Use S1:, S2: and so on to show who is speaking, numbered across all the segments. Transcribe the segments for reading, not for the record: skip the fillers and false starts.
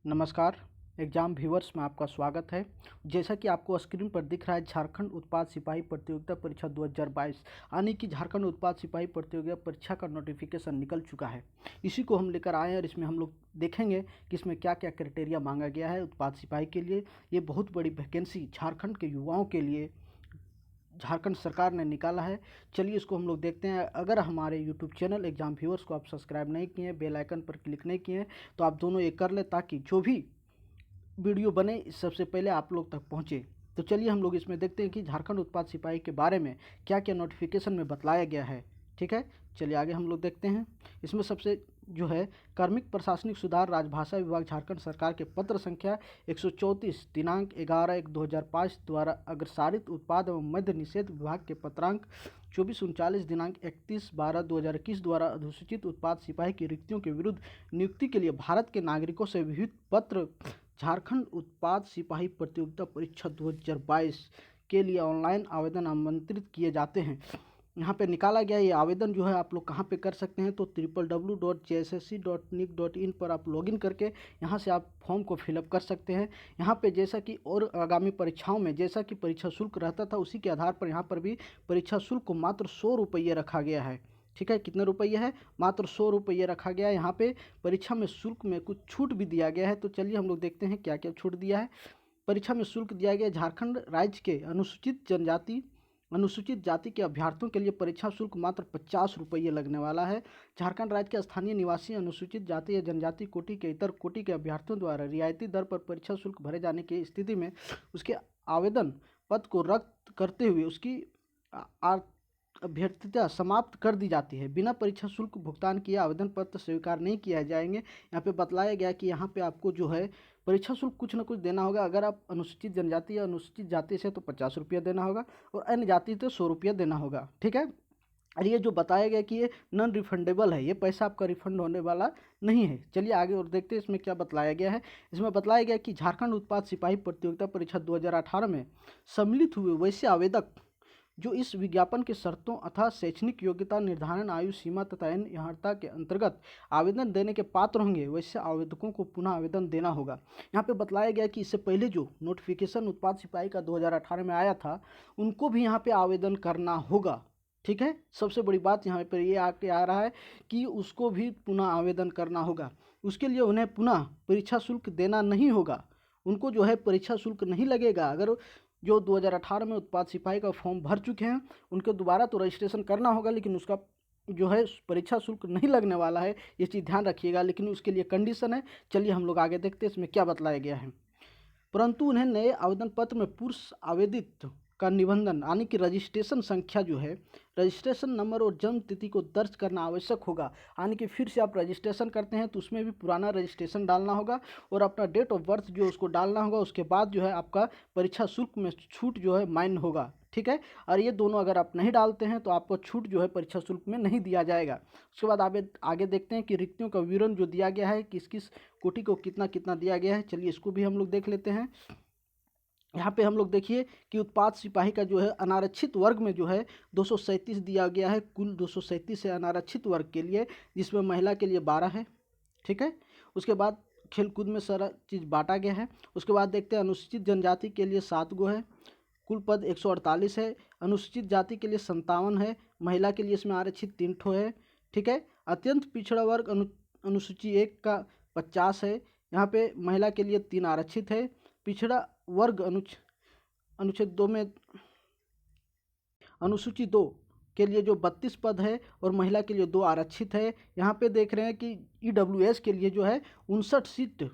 S1: नमस्कार। Exam viewers में आपका स्वागत है। जैसा कि आपको स्क्रीन पर दिख रहा है, झारखंड उत्पाद सिपाही प्रतियोगिता परीक्षा 2022 यानी कि झारखंड उत्पाद सिपाही प्रतियोगिता परीक्षा का नोटिफिकेशन निकल चुका है। इसी को हम लेकर आए हैं और इसमें हम लोग देखेंगे कि इसमें क्या क्या क्राइटेरिया मांगा गया है उत्पाद सिपाही के लिए। ये बहुत बड़ी वैकेंसी झारखंड के युवाओं के लिए झारखंड सरकार ने निकाला है। चलिए इसको हम लोग देखते हैं। अगर हमारे यूट्यूब चैनल एग्जाम व्यूअर्स को आप सब्सक्राइब नहीं किए हैं, बेल आइकन पर क्लिक नहीं किए हैं, तो आप दोनों ये कर लें ताकि जो भी वीडियो बने सबसे पहले आप लोग तक पहुंचे। तो चलिए हम लोग इसमें देखते हैं कि झारखंड उत्पाद सिपाही के बारे में क्या क्या नोटिफिकेशन में बतलाया गया है। ठीक है, चलिए आगे हम लोग देखते हैं। इसमें सबसे जो है कार्मिक प्रशासनिक सुधार राजभाषा विभाग झारखंड सरकार के पत्र संख्या 134 दिनांक 11/1/2005 द्वारा अग्रसारित उत्पाद एवं मद्य निषेध विभाग के पत्रांक 2439 दिनांक 31/12/2021 द्वारा अधिसूचित उत्पाद सिपाही की रिक्तियों के विरुद्ध नियुक्ति के लिए भारत के नागरिकों से विविध पत्र झारखंड उत्पाद सिपाही प्रतियोगिता परीक्षा 2022 के लिए ऑनलाइन आवेदन आमंत्रित किए जाते हैं। यहाँ पे निकाला गया ये आवेदन जो है आप लोग कहाँ पे कर सकते हैं, तो www.jssc.nic.in पर आप लॉगिन करके यहाँ से आप फॉर्म को फिलअप कर सकते हैं। यहाँ पे जैसा कि और आगामी परीक्षाओं में जैसा कि परीक्षा शुल्क रहता था उसी के आधार पर यहाँ पर भी परीक्षा शुल्क को मात्र 100 रुपये रखा गया है। ठीक है, कितने रुपये है? मात्र 100 रुपये रखा गया है। यहाँ पे परीक्षा में शुल्क में कुछ छूट भी दिया गया है। तो चलिए हम लोग देखते हैं क्या क्या छूट दिया है। परीक्षा में शुल्क दिया गया झारखंड राज्य के अनुसूचित जाति के अभ्यर्थियों के लिए परीक्षा शुल्क मात्र 50 रुपये लगने वाला है। झारखंड राज्य के स्थानीय निवासी अनुसूचित जाति या जनजाति कोटि के इतर कोटि के अभ्यर्थियों द्वारा रियायती दर पर परीक्षा शुल्क भरे जाने की स्थिति में उसके आवेदन पद को रद्द करते हुए उसकी अभ्यर्थता समाप्त कर दी जाती है। बिना परीक्षा शुल्क भुगतान किए आवेदन पत्र स्वीकार नहीं किया जाएंगे। यहाँ पे बतलाया गया कि यहाँ पे आपको जो है परीक्षा शुल्क कुछ ना कुछ देना होगा। अगर आप अनुसूचित जनजाति या अनुसूचित जाति से तो 50 रुपया देना होगा और अन्य जाति तो 100 रुपया देना होगा। ठीक है, और ये जो बताया गया कि ये नॉन रिफंडेबल है, ये पैसा आपका रिफंड होने वाला नहीं है। चलिए आगे और देखते हैं इसमें क्या बतलाया गया है। इसमें बतलाया गया कि झारखंड उत्पाद सिपाही प्रतियोगिता परीक्षा 2018 में सम्मिलित हुए वैसे आवेदक जो इस विज्ञापन के शर्तों अथवा शैक्षणिक योग्यता निर्धारण आयु सीमा तथा अन्य अर्हता के अंतर्गत आवेदन देने के पात्र होंगे वैसे आवेदकों को पुनः आवेदन देना होगा। यहाँ पे बतलाया गया कि इससे पहले जो नोटिफिकेशन उत्पाद सिपाही का 2018 में आया था उनको भी यहाँ पे आवेदन करना होगा। ठीक है, सबसे बड़ी बात यहाँ पर ये आके आ रहा है कि उसको भी पुनः आवेदन करना होगा। उसके लिए उन्हें पुनः परीक्षा शुल्क देना नहीं होगा। उनको जो है परीक्षा शुल्क नहीं लगेगा। अगर जो 2018 में उत्पाद सिपाही का फॉर्म भर चुके हैं उनको दोबारा तो रजिस्ट्रेशन करना होगा, लेकिन उसका जो है परीक्षा शुल्क नहीं लगने वाला है, ये चीज़ ध्यान रखिएगा। लेकिन उसके लिए कंडीशन है। चलिए हम लोग आगे देखते हैं इसमें क्या बतलाया गया है। परंतु उन्हें नए आवेदन पत्र में पूर्व आवेदित का निबंधन यानी कि रजिस्ट्रेशन संख्या जो है, रजिस्ट्रेशन नंबर और जन्म तिथि को दर्ज करना आवश्यक होगा। यानी कि फिर से आप रजिस्ट्रेशन करते हैं तो उसमें भी पुराना रजिस्ट्रेशन डालना होगा और अपना डेट ऑफ बर्थ जो उसको डालना होगा। उसके बाद जो है आपका परीक्षा शुल्क में छूट जो है मान्य होगा। ठीक है, और ये दोनों अगर आप नहीं डालते हैं तो आपको छूट जो है परीक्षा शुल्क में नहीं दिया जाएगा। उसके बाद आगे देखते हैं कि रिक्तियों का विवरण जो दिया गया है, किस किस कोटि को कितना कितना दिया गया है। चलिए इसको भी हम लोग देख लेते हैं। यहाँ पे हम लोग देखिए कि उत्पाद सिपाही का जो है अनारक्षित वर्ग में जो है 237 दिया गया है। कुल 237 है अनारक्षित वर्ग के लिए, जिसमें महिला के लिए 12 है। ठीक है, उसके बाद खेलकूद में सारा चीज़ बांटा गया है। उसके बाद देखते हैं अनुसूचित जनजाति के लिए 7 गो है, कुल पद 148 है। अनुसूचित जाति के लिए 57 है, महिला के लिए इसमें आरक्षित 3 ठो है। ठीक है, अत्यंत पिछड़ा वर्ग अनुसूची 1 का 50 है। यहाँ पे महिला के लिए 3 आरक्षित है। पिछड़ा वर्ग अनुच्छेद 2 में अनुसूची 2 के लिए जो 32 पद है और महिला के लिए 2 आरक्षित है। यहाँ पे देख रहे हैं कि ईडब्ल्यूएस के लिए जो है 59 सीट,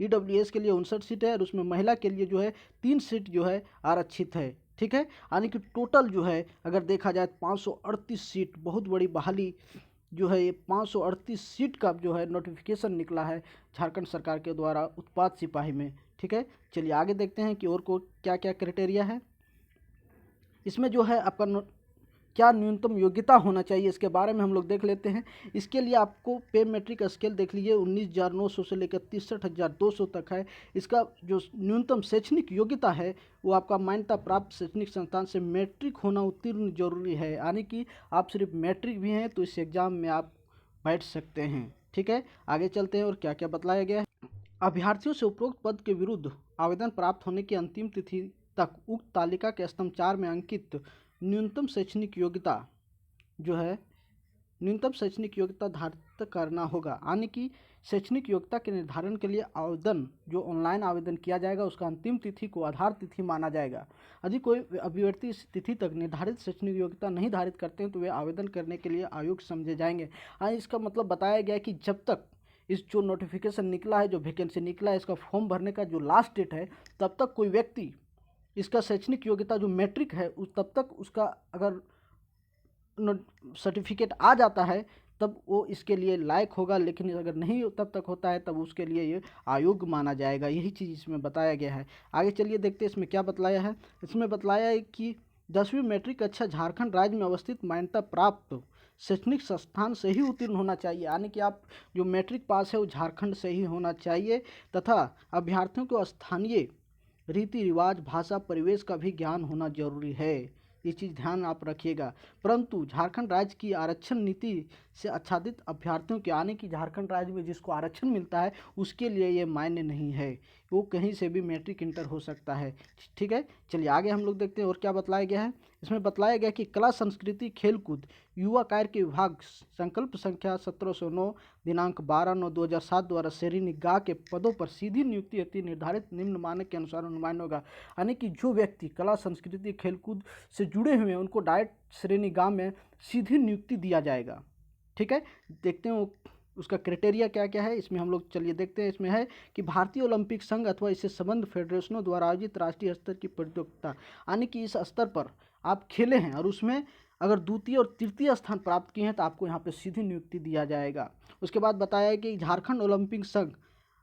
S1: ईडब्ल्यूएस के लिए 59 सीट है और उसमें महिला के लिए जो है 3 सीट जो है आरक्षित है। ठीक है, यानी कि टोटल जो है अगर देखा जाए 538 सीट, बहुत बड़ी बहाली जो है ये 538 सीट का जो है नोटिफिकेशन निकला है झारखंड सरकार के द्वारा उत्पाद सिपाही में। ठीक है, चलिए आगे देखते हैं कि और को क्या क्या क्राइटेरिया है। इसमें जो है आपका क्या न्यूनतम योग्यता होना चाहिए इसके बारे में हम लोग देख लेते हैं। इसके लिए आपको पे मेट्रिक स्केल देख लीजिए 19,900 से लेकर 63,200 तक है। इसका जो न्यूनतम शैक्षणिक योग्यता है वो आपका मान्यता प्राप्त शैक्षणिक संस्थान से मैट्रिक होना उत्तीर्ण जरूरी है। यानी कि आप सिर्फ मैट्रिक भी हैं तो इस एग्ज़ाम में आप बैठ सकते हैं। ठीक है, आगे चलते हैं और क्या क्या बतलाया गया है। अभ्यर्थियों से उपरोक्त पद के विरुद्ध आवेदन प्राप्त होने की अंतिम तिथि तक उक्त तालिका के स्तंभ 4 में अंकित न्यूनतम शैक्षणिक योग्यता जो है न्यूनतम शैक्षणिक योग्यता धारित करना होगा। यानी कि शैक्षणिक योग्यता के निर्धारण के लिए आवेदन जो ऑनलाइन आवेदन किया जाएगा उसका अंतिम तिथि को आधार तिथि माना जाएगा। यदि कोई अभ्यर्थी इस तिथि तक निर्धारित शैक्षणिक योग्यता नहीं धारित करते हैं तो वे आवेदन करने के लिए अयोग्य समझे जाएंगे। इसका मतलब बताया गया है कि जब तक इस जो नोटिफिकेशन निकला है, जो वैकेंसी निकला है, इसका फॉर्म भरने का जो लास्ट डेट है, तब तक कोई व्यक्ति इसका शैक्षणिक योग्यता जो मैट्रिक है उस तब तक उसका अगर सर्टिफिकेट आ जाता है तब वो इसके लिए लायक होगा, लेकिन अगर नहीं तब तक होता है तब उसके लिए ये अयोग्य माना जाएगा। यही चीज़ इसमें बताया गया है। आगे चलिए देखते हैं इसमें क्या बतलाया है। इसमें बतलाया है कि 10वीं मैट्रिक कक्षा झारखंड राज्य में अवस्थित मान्यता प्राप्त शैक्षणिक संस्थान से ही उत्तीर्ण होना चाहिए। यानी कि आप जो मैट्रिक पास है वो झारखंड से ही होना चाहिए तथा अभ्यर्थियों को स्थानीय रीति रिवाज, भाषा, परिवेश का भी ज्ञान होना जरूरी है। ये चीज़ ध्यान आप रखिएगा। परंतु झारखंड राज्य की आरक्षण नीति से आच्छादित अभ्यर्थियों के आने की झारखंड राज्य में जिसको आरक्षण मिलता है उसके लिए ये मान्य नहीं है। वो कहीं से भी मैट्रिक इंटर हो सकता है। ठीक है, चलिए आगे हम लोग देखते हैं और क्या बतलाया गया है। इसमें बतलाया गया कि कला, संस्कृति, खेलकूद, युवा कार्य के विभाग संकल्प संख्या 1709 दिनांक 12/9/2007 द्वारा श्रेणी निगाह के पदों पर सीधी नियुक्ति हेतु निर्धारित निम्न मानक के अनुसार अनुमान होगा। यानी कि जो व्यक्ति कला, संस्कृति, खेलकूद से जुड़े हुए हैं उनको डायरेक्ट श्रेणी निगाह में सीधी नियुक्ति दिया जाएगा। ठीक है, देखते हैं उसका क्राइटेरिया क्या क्या है। इसमें हम लोग चलिए देखते हैं। इसमें है कि भारतीय ओलंपिक संघ अथवा इससे संबद्ध फेडरेशनों द्वारा आयोजित राष्ट्रीय स्तर की प्रतियोगिता, यानी कि इस स्तर पर आप खेले हैं और उसमें अगर द्वितीय और तृतीय स्थान प्राप्त किए हैं तो आपको यहाँ पे सीधी नियुक्ति दिया जाएगा। उसके बाद बताया है कि झारखंड ओलंपिक संघ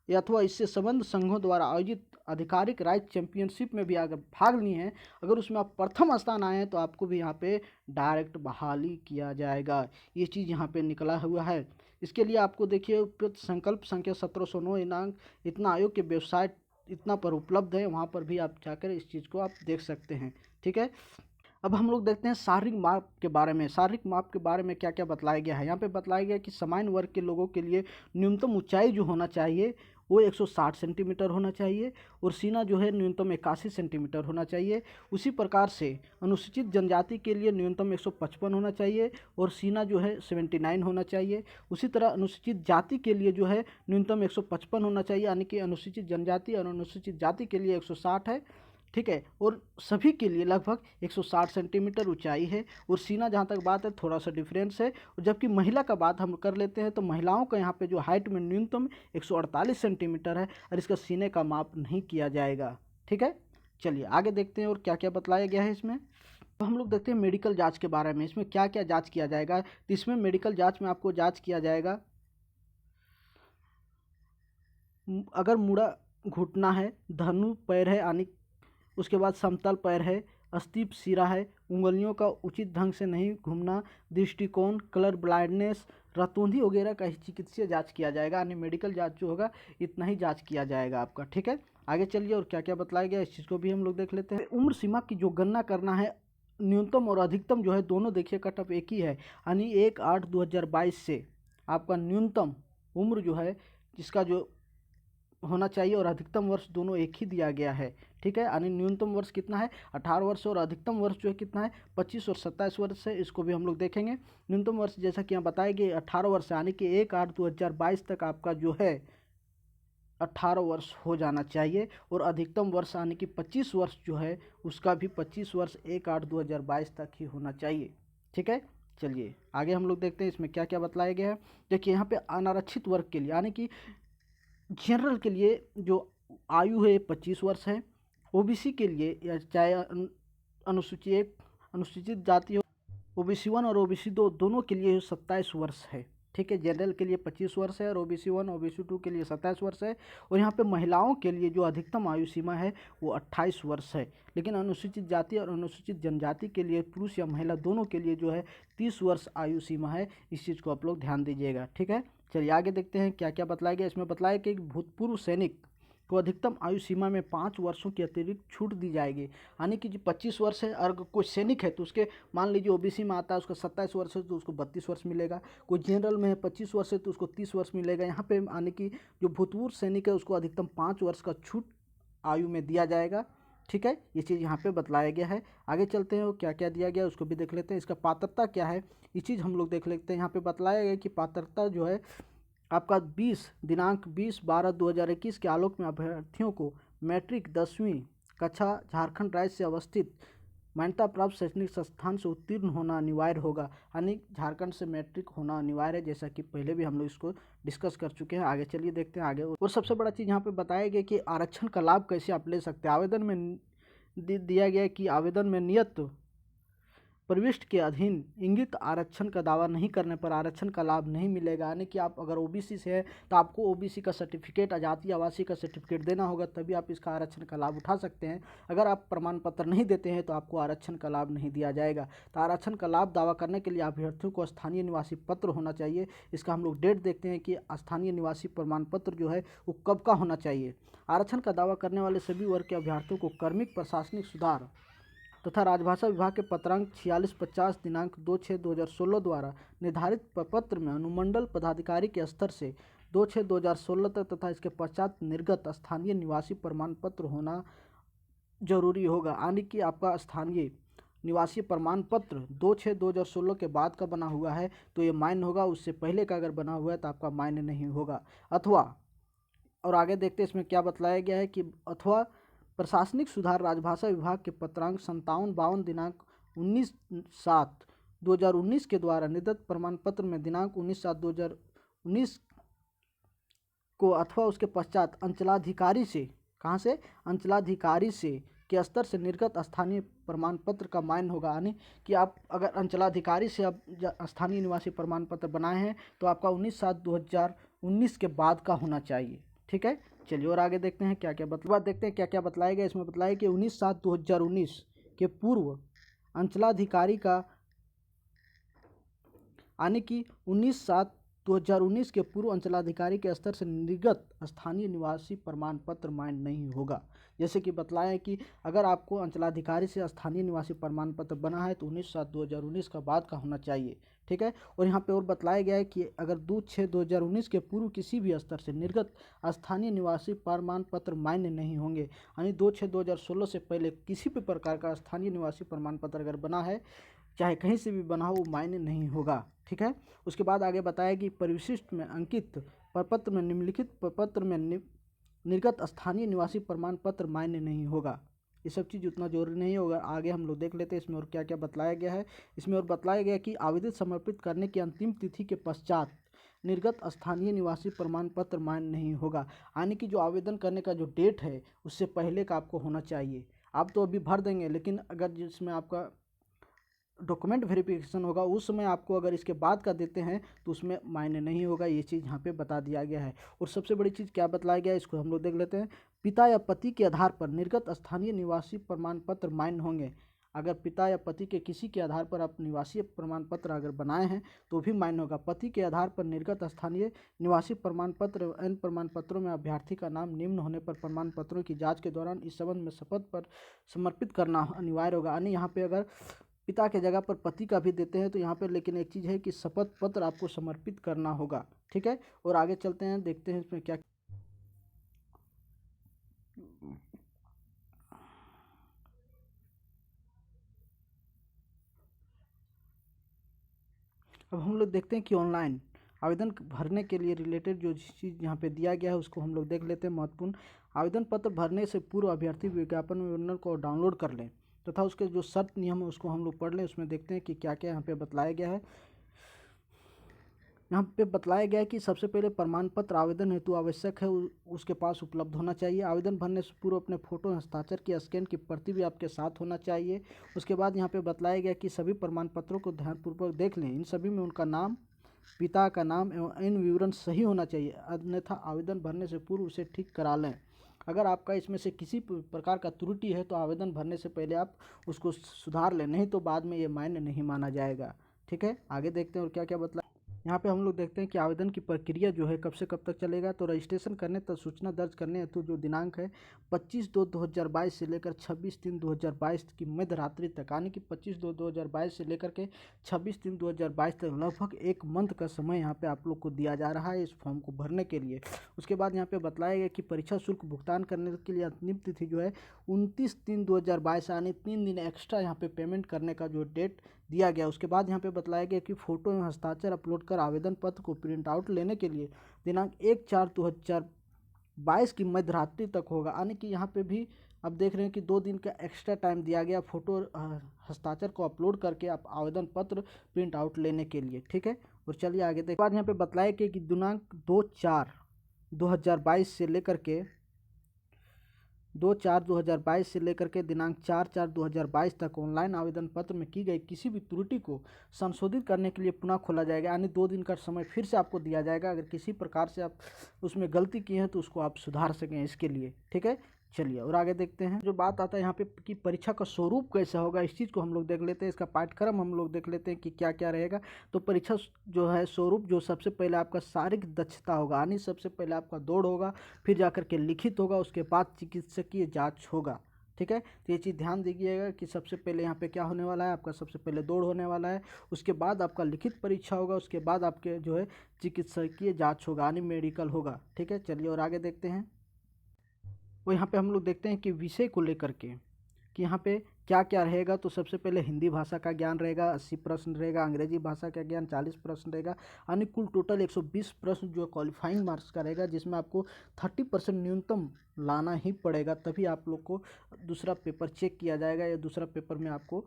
S1: या अथवा इससे संबद्ध संघों द्वारा आयोजित आधिकारिक राज्य चैंपियनशिप में भी अगर भाग लिए हैं, अगर उसमें आप प्रथम स्थान आए हैं तो आपको भी यहाँ पे डायरेक्ट बहाली किया जाएगा। ये चीज़ यहाँ पे निकला हुआ है। इसके लिए आपको देखिए उपयुक्त संकल्प संख्या 1709 दिनांक इतना आयोग के वेबसाइट इतना पर उपलब्ध है, वहाँ पर भी आप जाकर इस चीज़ को आप देख सकते हैं। ठीक है, अब हम लोग देखते हैं शारीरिक माप के बारे में। शारीरिक माप के बारे में क्या क्या बतलाया गया है। यहाँ पे बतलाया गया कि सामान्य वर्ग के लोगों के लिए न्यूनतम ऊंचाई जो होना चाहिए वो 160 सेंटीमीटर होना चाहिए और सीना जो है न्यूनतम 81 सेंटीमीटर होना चाहिए। उसी प्रकार से अनुसूचित जनजाति के लिए न्यूनतम 155 होना चाहिए और सीना जो है 79 होना चाहिए। उसी तरह अनुसूचित जाति के लिए जो है न्यूनतम 155 होना चाहिए, यानी कि अनुसूचित जनजाति और अनुसूचित जाति के लिए 160 है। ठीक है, और सभी के लिए लगभग 160 सेंटीमीटर ऊंचाई है और सीना जहाँ तक बात है थोड़ा सा डिफरेंस है। और जबकि महिला का बात हम कर लेते हैं तो महिलाओं का यहाँ पे जो हाइट में न्यूनतम 148 सेंटीमीटर है और इसका सीने का माप नहीं किया जाएगा। ठीक है, चलिए आगे देखते हैं और क्या क्या बतलाया गया है इसमें। तो हम लोग देखते हैं मेडिकल जाँच के बारे में। इसमें क्या क्या जाँच किया जाएगा। तो इसमें मेडिकल जाँच में आपको जाँच किया जाएगा अगर मुड़ा घुटना है, धनु पैर है, यानी उसके बाद समतल पैर है, अस्तिप सिरा है, उंगलियों का उचित ढंग से नहीं घूमना, दृष्टिकोण, कलर ब्लाइंडनेस, रतौंधी वगैरह का ही चिकित्सीय जांच किया जाएगा। यानी मेडिकल जांच जो होगा इतना ही जांच किया जाएगा आपका। ठीक है, आगे चलिए और क्या क्या बतलाया गया इस चीज़ को भी हम लोग देख लेते हैं। उम्र सीमा की जो गणना करना है, न्यूनतम और अधिकतम जो है दोनों देखिए कट ऑफ एक ही है। यानी 1/8/2022 से आपका न्यूनतम उम्र जो है जिसका जो होना चाहिए और अधिकतम वर्ष दोनों एक ही दिया गया है। ठीक है, यानी न्यूनतम वर्ष कितना है 18 वर्ष और अधिकतम वर्ष जो है कितना है 25 और 27 वर्ष है। इसको भी हम लोग देखेंगे। न्यूनतम वर्ष जैसा कि यहाँ बताया गया 18 वर्ष, यानी कि 1/8/2022 तक आपका जो है 18 वर्ष हो जाना चाहिए और अधिकतम वर्ष यानी कि 25 वर्ष जो है उसका भी 25 वर्ष 1/8/2022 तक ही होना चाहिए। ठीक है, चलिए आगे हम लोग देखते हैं इसमें क्या क्या बतलाया गया है। देखिए यहाँ पे अनारक्षित वर्ग के लिए यानी कि जनरल के लिए जो आयु है 25 वर्ष है। ओबीसी के लिए या चाहे अनुसूचित जाति हो, ओबीसी 1 और ओबीसी 2 दोनों के लिए 27 वर्ष है। ठीक है, जनरल के लिए 25 वर्ष है और ओबीसी 1 ओबीसी 2 के लिए 27 वर्ष है। और यहाँ पे महिलाओं के लिए जो अधिकतम आयु सीमा है वो 28 वर्ष है। लेकिन अनुसूचित जाति और अनुसूचित जनजाति के लिए पुरुष या महिला दोनों के लिए जो है 30 वर्ष आयु सीमा है। इस चीज़ को आप लोग ध्यान दीजिएगा। ठीक है, चलिए आगे देखते हैं क्या क्या बतलाया गया। इसमें बतलाया कि भूतपूर्व सैनिक को अधिकतम आयु सीमा में 5 वर्षों की अतिरिक्त छूट दी जाएगी। यानी कि जो 25 वर्ष है, अगर कोई सैनिक है तो उसके मान लीजिए ओबीसी में आता है, उसका 27 वर्ष है तो उसको 32 वर्ष मिलेगा। कोई जनरल में है 25 वर्ष है तो उसको 30 वर्ष मिलेगा। यहाँ पे यानी कि जो भूतपूर्व सैनिक है उसको अधिकतम 5 वर्ष का छूट आयु में दिया जाएगा। ठीक है, ये चीज़ यहाँ पे बतलाया गया है। आगे चलते हैं, वो क्या क्या दिया गया है उसको भी देख लेते हैं। इसका पात्रता क्या है ये चीज़ हम लोग देख लेते हैं। यहाँ पे बतलाया गया कि पात्रता जो है आपका दिनांक 20/12/2021 के आलोक में अभ्यर्थियों को मैट्रिक 10वीं कक्षा झारखंड राज्य से अवस्थित मान्यता प्राप्त शैक्षणिक संस्थान से उत्तीर्ण होना अनिवार्य होगा। यानी झारखंड से मैट्रिक होना अनिवार्य है, जैसा कि पहले भी हम लोग इसको डिस्कस कर चुके हैं। आगे चलिए देखते हैं आगे। और सबसे बड़ा चीज़ यहाँ पे बताया गया कि आरक्षण का लाभ कैसे आप ले सकते हैं। आवेदन में दिया गया कि आवेदन में नियत प्रविष्टि के अधीन इंगित आरक्षण का दावा नहीं करने पर आरक्षण का लाभ नहीं मिलेगा। यानी कि आप अगर ओबीसी से है तो आपको ओबीसी का सर्टिफिकेट, आजादी आवासी का सर्टिफिकेट देना होगा, तभी आप इसका आरक्षण का लाभ उठा सकते हैं। अगर आप प्रमाण पत्र नहीं देते हैं तो आपको आरक्षण का लाभ नहीं दिया जाएगा। तो आरक्षण का लाभ दावा करने के लिए अभ्यर्थियों को स्थानीय निवासी पत्र होना चाहिए। इसका हम लोग डेट देखते हैं कि स्थानीय निवासी प्रमाण पत्र जो है वो कब का होना चाहिए। आरक्षण का दावा करने वाले सभी वर्ग के अभ्यर्थियों को कार्मिक प्रशासनिक सुधार तथा राजभाषा विभाग के पत्रांक 4650 दिनांक 2/6/2016 द्वारा निर्धारित प्रपत्र में अनुमंडल पदाधिकारी के स्तर से 2/6/2016 तक तथा इसके पश्चात निर्गत स्थानीय निवासी प्रमाण पत्र होना जरूरी होगा। यानी कि आपका स्थानीय निवासी प्रमाण पत्र 2/6/2016 के बाद का बना हुआ है तो ये मान्य होगा, उससे पहले का अगर बना हुआ है तो आपका मान्य नहीं होगा। अथवा, और आगे देखते हैं इसमें क्या बतलाया गया है कि अथवा प्रशासनिक सुधार राजभाषा विभाग के पत्रांक 5752 दिनांक 19/7/2019 के द्वारा निर्गत प्रमाण पत्र में दिनांक 19/7/2019 को अथवा उसके पश्चात अंचलाधिकारी से, कहाँ से, अंचलाधिकारी से के स्तर से निर्गत स्थानीय प्रमाण पत्र का मान्य होगा। यानी कि आप अगर अंचलाधिकारी से आप स्थानीय निवासी प्रमाण पत्र बनाए हैं तो आपका 19/7/2019 के बाद का होना चाहिए। ठीक है, चलिए और आगे देखते हैं क्या क्या देखते हैं क्या क्या बतलाया गया। इसमें बतलाया कि 19/7/2019 के पूर्व अंचलाधिकारी का, यानी कि 19/7/2019 के पूर्व अंचलाधिकारी के स्तर से निर्गत स्थानीय निवासी प्रमाण पत्र मान्य नहीं होगा। जैसे कि बतलाया है कि अगर आपको अंचलाधिकारी से स्थानीय निवासी प्रमाण पत्र बना है तो 19/7/2019 का बाद का होना चाहिए। ठीक है, और यहाँ पे और बतलाया गया है कि अगर 2/6/2019 के पूर्व किसी भी स्तर से निर्गत स्थानीय निवासी प्रमाण पत्र मान्य नहीं होंगे। यानी 2/6/2016 से पहले किसी भी प्रकार का स्थानीय निवासी प्रमाण पत्र अगर बना है, चाहे कहीं से भी बना हो, वो मान्य नहीं होगा। ठीक है, उसके बाद आगे बताया कि परिशिष्ट में अंकित प्रपत्र में निम्नलिखित प्रपत्र में निर्गत स्थानीय निवासी प्रमाण पत्र मान्य नहीं होगा। ये सब चीज़ उतना जरूरी नहीं होगा। आगे हम लोग देख लेते हैं इसमें और क्या क्या बतलाया गया है। इसमें और बतलाया गया कि आवेदन समर्पित करने की अंतिम तिथि के पश्चात निर्गत स्थानीय निवासी प्रमाण पत्र मान्य नहीं होगा। यानी कि जो आवेदन करने का जो डेट है उससे पहले का आपको होना चाहिए। आप तो अभी भर देंगे, लेकिन अगर जिसमें आपका डॉक्यूमेंट वेरिफिकेशन होगा उस समय आपको अगर इसके बाद का देते हैं तो उसमें मायने नहीं होगा। ये चीज़ यहाँ पे बता दिया गया है। और सबसे बड़ी चीज़ क्या बतलाया गया है इसको हम लोग देख लेते हैं। पिता या पति के आधार पर निर्गत स्थानीय निवासी प्रमाण पत्र मान्य होंगे। अगर पिता या पति के किसी के आधार पर आप निवासी प्रमाण पत्र अगर बनाए हैं तो भी मान्य होगा। पति के आधार पर निर्गत स्थानीय निवासी प्रमाण पत्र इन प्रमाण पत्रों में अभ्यर्थी का नाम निम्न होने पर प्रमाण पत्रों की जाँच के दौरान इस संबंध में शपथ पर समर्पित करना अनिवार्य होगा। यानी यहाँ पे अगर पिता के जगह पर पति का भी देते हैं तो यहाँ पर लेकिन एक चीज़ है कि शपथ पत्र आपको समर्पित करना होगा। ठीक है, और आगे चलते हैं, देखते हैं इसमें क्या। अब हम लोग देखते हैं कि ऑनलाइन आवेदन भरने के लिए रिलेटेड जो चीज़ यहाँ पे दिया गया है उसको हम लोग देख लेते हैं। महत्वपूर्ण, आवेदन पत्र भरने से पूर्व अभ्यर्थी विज्ञापन विवरण को डाउनलोड कर लें तथा उसके जो शर्त नियम है उसको हम लोग पढ़ लें। उसमें देखते हैं कि क्या क्या यहाँ पे बतलाया गया है। यहाँ पे बतलाया गया है कि सबसे पहले प्रमाण पत्र आवेदन हेतु आवश्यक है उसके पास उपलब्ध होना चाहिए। आवेदन भरने से पूर्व अपने फोटो, हस्ताक्षर की स्कैन की प्रति भी आपके साथ होना चाहिए। उसके बाद यहाँ पे बतलाया गया कि सभी प्रमाण पत्रों को ध्यानपूर्वक देख लें। इन सभी में उनका नाम, पिता का नाम एवं इन विवरण सही होना चाहिए, अन्यथा आवेदन भरने से पूर्व उसे ठीक करा लें। अगर आपका इसमें से किसी प्रकार का त्रुटि है तो आवेदन भरने से पहले आप उसको सुधार लें, नहीं तो बाद में ये मान्य नहीं माना जाएगा। ठीक है, आगे देखते हैं और क्या क्या बतला। यहाँ पे हम लोग देखते हैं कि आवेदन की प्रक्रिया जो है कब से कब तक चलेगा। तो रजिस्ट्रेशन करने तक सूचना दर्ज करने हेतु जो दिनांक है 25/2/2022 से लेकर 26/3/2022 की मध्य रात्रि तक, यानी कि 25/2/2022 से लेकर के 26/3/2022 तक लगभग एक मंथ का समय यहाँ पे आप लोग को दिया जा रहा है इस फॉर्म को भरने के लिए। उसके बाद यहाँ पे बताया गया कि परीक्षा शुल्क भुगतान करने के लिए अंतिम तिथि जो है 29/3/2022, यानी 3 दिन एक्स्ट्रा यहाँ पे पेमेंट करने का जो डेट दिया गया। उसके बाद यहाँ पे बताया गया कि फोटो एवं हस्ताक्षर अपलोड कर आवेदन पत्र को प्रिंट आउट लेने के लिए दिनांक 1/4/2022 की मध्य रात्रि तक होगा, यानी कि यहाँ पे भी अब देख रहे हैं कि 2 दिन का एक्स्ट्रा टाइम दिया गया फोटो हस्ताक्षर को अपलोड करके आप आवेदन पत्र प्रिंट आउट लेने के लिए। ठीक है, और चलिए आगे देखते बाद यहाँ पे बताया कि दिनांक 2/4/2022 से लेकर के 2/4/2022 से लेकर के दिनांक 4/4/2022 तक ऑनलाइन आवेदन पत्र में की गई किसी भी त्रुटि को संशोधित करने के लिए पुनः खोला जाएगा, यानी 2 दिन का समय फिर से आपको दिया जाएगा। अगर किसी प्रकार से आप उसमें गलती की है तो उसको आप सुधार सकें इसके लिए। ठीक है, चलिए और आगे देखते हैं। जो बात आता है यहाँ पे कि परीक्षा का स्वरूप कैसा होगा, इस चीज़ को हम लोग देख लेते हैं। इसका पाठ्यक्रम हम लोग देख लेते हैं कि क्या क्या रहेगा। तो परीक्षा जो है स्वरूप, जो सबसे पहले आपका शारीरिक दक्षता होगा, यानी सबसे पहले आपका दौड़ होगा, फिर जाकर के लिखित होगा, उसके बाद चिकित्सकीय जाँच होगा। ठीक है, तो ये चीज़ ध्यान दीजिएगा कि सबसे पहले यहाँ पे क्या होने वाला है, आपका सबसे पहले दौड़ होने वाला है, उसके बाद आपका लिखित परीक्षा होगा, उसके बाद आपके जो है चिकित्सकीय जाँच होगा, यानी मेडिकल होगा। ठीक है, चलिए और आगे देखते हैं। और यहाँ पे हम लोग देखते हैं कि विषय को लेकर के कि यहाँ पे क्या क्या रहेगा। तो सबसे पहले हिंदी भाषा का ज्ञान रहेगा, 80 प्रश्न रहेगा। अंग्रेजी भाषा का ज्ञान 40 प्रश्न रहेगा, यानी कुल टोटल 120 प्रश्न जो क्वालिफाइंग मार्क्स का रहेगा, जिसमें आपको 30% न्यूनतम लाना ही पड़ेगा, तभी आप लोग को दूसरा पेपर चेक किया जाएगा या दूसरा पेपर में आपको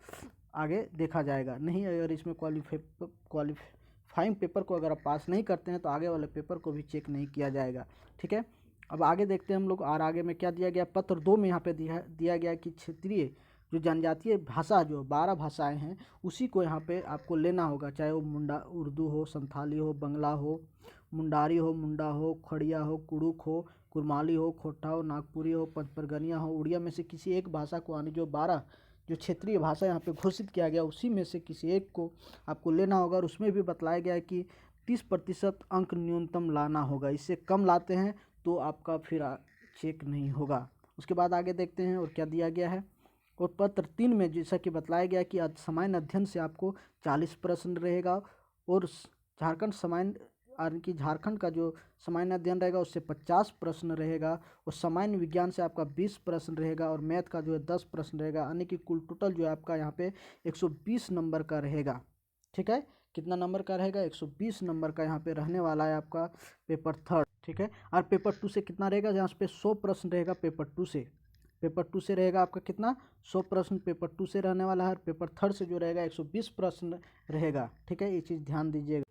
S1: आगे देखा जाएगा। नहीं, अगर इसमें क्वालिफाइंग पेपर को अगर आप पास नहीं करते हैं तो आगे वाले पेपर को भी चेक नहीं किया जाएगा। ठीक है, अब आगे देखते हैं हम लोग। और आगे में क्या दिया गया, पत्र 2 में यहाँ पे दिया गया कि क्षेत्रीय जो जनजातीय भाषा जो 12 भाषाएं हैं उसी को यहाँ पे आपको लेना होगा, चाहे वो उर्दू हो, संथाली हो, बंगला हो, मुंडारी हो, मुंडा हो, खड़िया हो, कुड़ुक हो, कुरमाली हो, खोटा हो, नागपुरी हो, पंचपरगनिया हो, उड़िया में से किसी एक भाषा को, यानी जो 12 जो क्षेत्रीय भाषा यहाँ पे घोषित किया गया उसी में से किसी एक को आपको लेना होगा। और उसमें भी बताया गया है कि 30% अंक न्यूनतम लाना होगा, इससे कम लाते हैं तो आपका फिर चेक नहीं होगा। उसके बाद आगे देखते हैं और क्या दिया गया है। और पत्र 3 में जैसा कि बताया गया कि सामान्य अध्ययन से आपको 40 प्रश्न रहेगा, और झारखंड सामान्य यानी कि झारखंड का जो सामान्य अध्ययन रहेगा उससे 50 प्रश्न रहेगा, और सामान्य विज्ञान से आपका 20 प्रश्न रहेगा, और मैथ का जो है 10 प्रश्न रहेगा, यानी कि कुल टोटल जो है आपका यहाँ पे 120 नंबर का रहेगा। ठीक है, कितना नंबर का रहेगा, 120 नंबर का यहाँ पे रहने वाला है आपका पेपर 3। ठीक है, और पेपर 2 से कितना रहेगा, जहाँ पे 100 प्रश्न रहेगा पेपर 2 से। पेपर 2 से रहेगा आपका कितना, 100 प्रश्न पेपर 2 से रहने वाला है। पेपर 3 से जो रहेगा 120 प्रश्न रहेगा। ठीक है, ये चीज़ ध्यान दीजिएगा।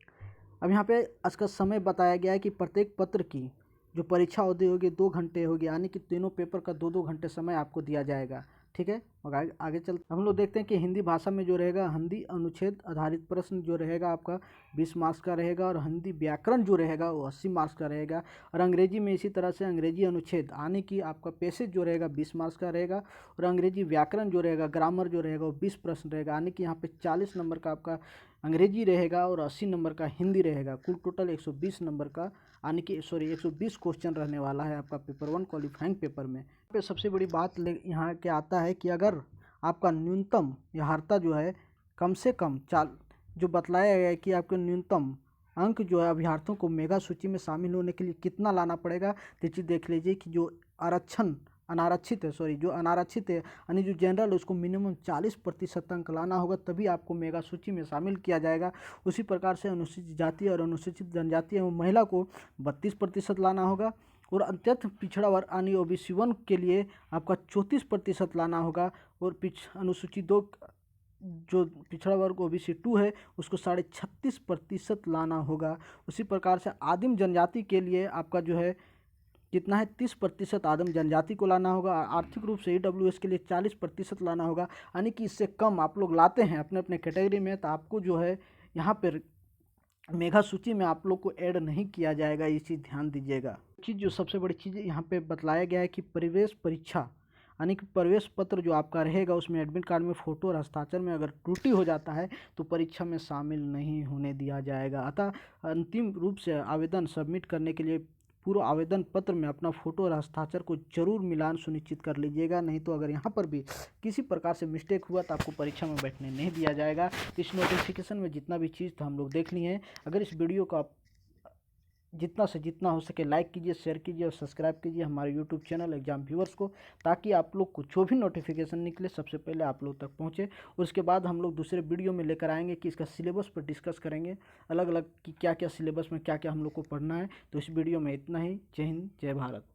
S1: अब यहाँ पे इसका समय बताया गया है कि प्रत्येक पत्र की जो परीक्षा अवधि होगी 2 घंटे होगी, यानी कि तीनों पेपर का 2-2 घंटे समय आपको दिया जाएगा। ठीक है, और आगे चलते हम लोग देखते हैं कि हिंदी भाषा में जो रहेगा, हिंदी अनुच्छेद आधारित प्रश्न जो रहेगा आपका 20 मार्क्स का रहेगा, और हिंदी व्याकरण जो रहेगा वो 80 मार्क्स का रहेगा। और अंग्रेजी में इसी तरह से अंग्रेजी अनुच्छेद यानी कि आपका पैसेज जो रहेगा 20 मार्क्स का रहेगा, और अंग्रेजी व्याकरण जो रहेगा, ग्रामर जो रहेगा वो 20 प्रश्न रहेगा, यानी कि यहाँ पे 40 नंबर का आपका अंग्रेजी रहेगा और 80 नंबर का हिंदी रहेगा। कुल टोटल 120 नंबर का, यानी कि 120 क्वेश्चन रहने वाला है आपका पेपर 1 क्वालिफाइंग पेपर में। पे सबसे बड़ी बात यहाँ क्या आता है कि अगर आपका न्यूनतम यहार्ता जो है कम से कम जो बतलाया गया है कि आपके न्यूनतम अंक जो है अभ्यर्थियों को मेगा सूची में शामिल होने के लिए कितना लाना पड़ेगा, तो चीज़ देख लीजिए कि जो जो अनारक्षित है यानी जो जनरल है उसको मिनिमम 40% अंक लाना होगा, तभी आपको मेगा सूची में शामिल किया जाएगा। उसी प्रकार से अनुसूचित जाति और अनुसूचित जनजाति एवं महिला को 32% लाना होगा, और अत्यंत पिछड़ा वर्ग यानी OBC 1 के लिए आपका 34% लाना होगा, और अनुसूचित 2 जो पिछड़ा वर्ग OBC 2 है उसको 36.5% लाना होगा। उसी प्रकार से आदिम जनजाति के लिए आपका जो है कितना है, 30% आदिम जनजाति को लाना होगा। आर्थिक रूप से EWS के लिए 40% लाना होगा, यानी कि इससे कम आप लोग लाते हैं अपने अपने कैटेगरी में तो आपको जो है यहाँ पर मेगा सूची में आप लोग को ऐड नहीं किया जाएगा। ये चीज़ ध्यान दीजिएगा। चीज़ जो सबसे बड़ी चीज़ यहाँ पे बतलाया गया है कि प्रवेश परीक्षा यानी कि प्रवेश पत्र जो आपका रहेगा उसमें एडमिट कार्ड में फ़ोटो और हस्ताक्षर में अगर त्रुटि हो जाता है तो परीक्षा में शामिल नहीं होने दिया जाएगा। अतः अंतिम रूप से आवेदन सबमिट करने के लिए पूर्व आवेदन पत्र में अपना फ़ोटो और हस्ताक्षर को जरूर मिलान सुनिश्चित कर लीजिएगा, नहीं तो अगर यहाँ पर भी किसी प्रकार से मिस्टेक हुआ तो आपको परीक्षा में बैठने नहीं दिया जाएगा। तो इस नोटिफिकेशन में जितना भी चीज़ था हम लोग देख लिए हैं। अगर इस वीडियो को आप जितना से जितना हो सके लाइक कीजिए, शेयर कीजिए और सब्सक्राइब कीजिए हमारे यूट्यूब चैनल एग्जाम व्यूअर्स को, ताकि आप लोग को जो भी नोटिफिकेशन निकले सबसे पहले आप लोग तक पहुंचे। और उसके बाद हम लोग दूसरे वीडियो में लेकर आएंगे कि इसका सिलेबस पर डिस्कस करेंगे, अलग अलग कि क्या क्या सिलेबस में क्या क्या हम लोग को पढ़ना है। तो इस वीडियो में इतना ही। जय हिंद, जय भारत।